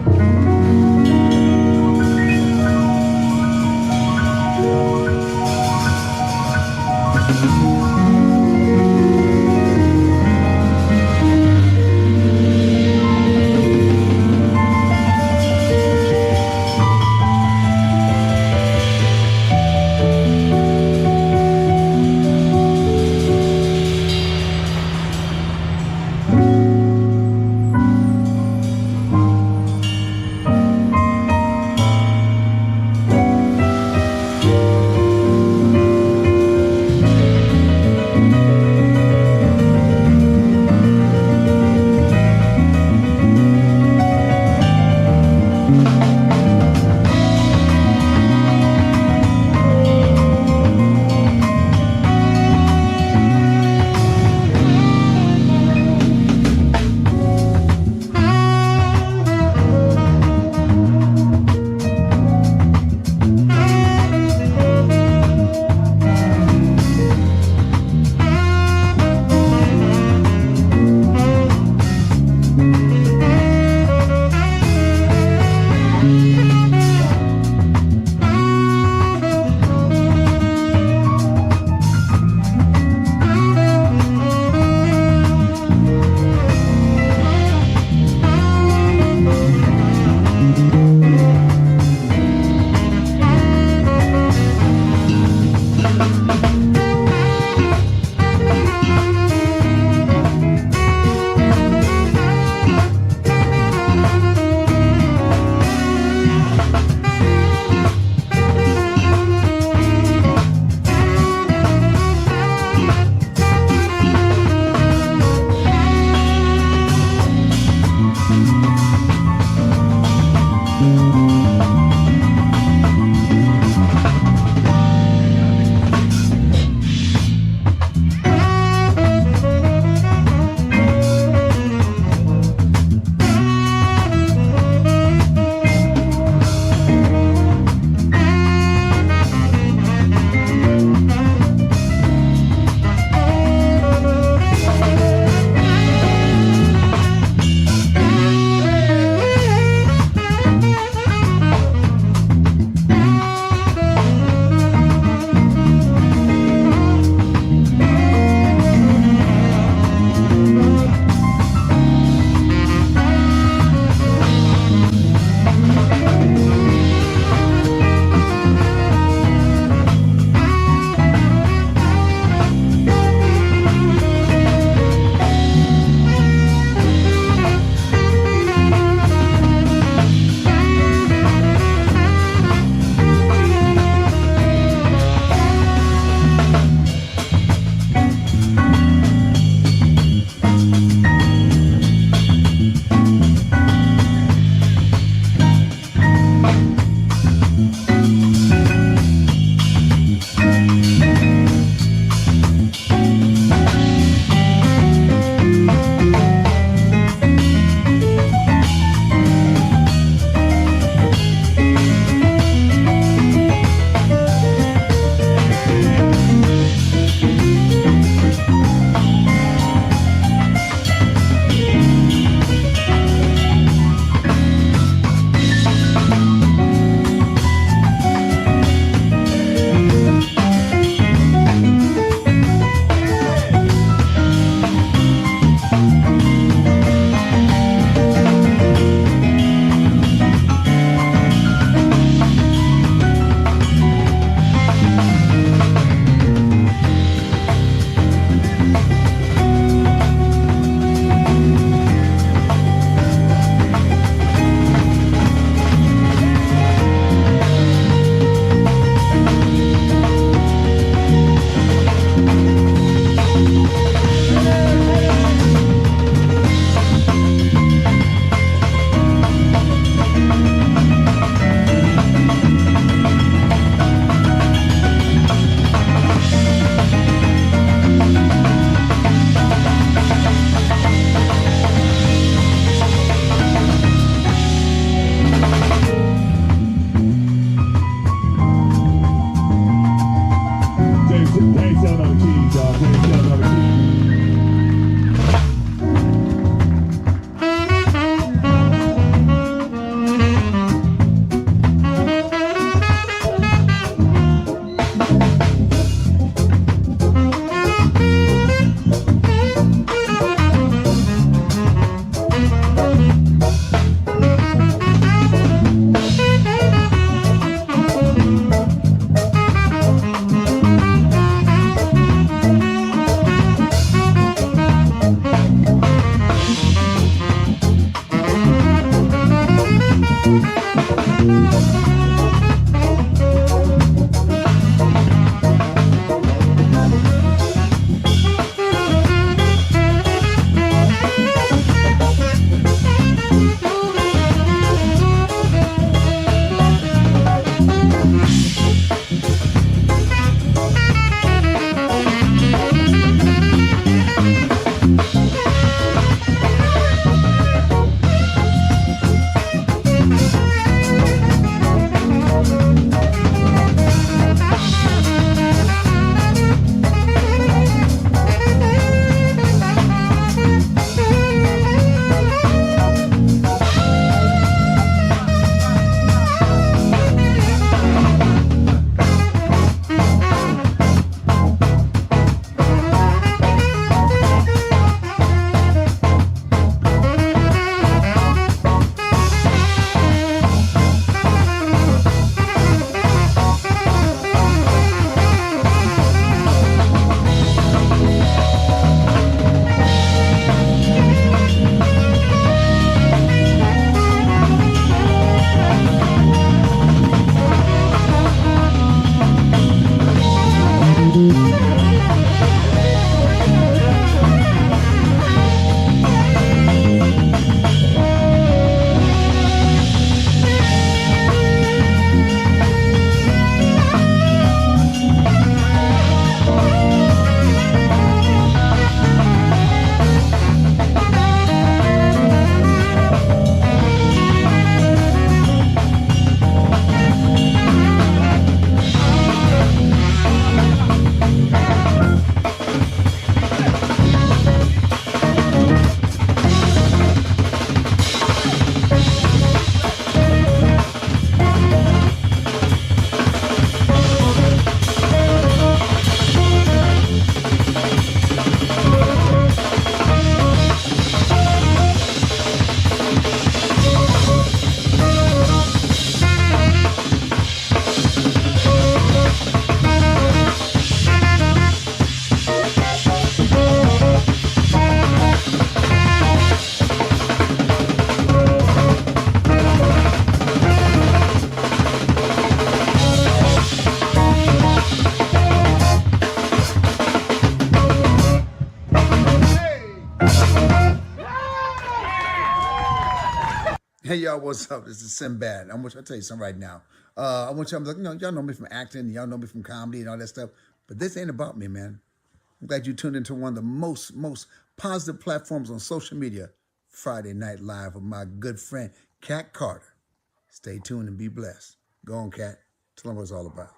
Hey y'all, what's up? This is Sinbad. I'll tell you something right now. I want y'all, y'all know me from acting, y'all know me from comedy and all that stuff, but this ain't about me, man. I'm glad you tuned into one of the most positive platforms on social media, Friday Night Live with my good friend, Cat Carter. Stay tuned and be blessed. Go on, Cat. Tell them what it's all about.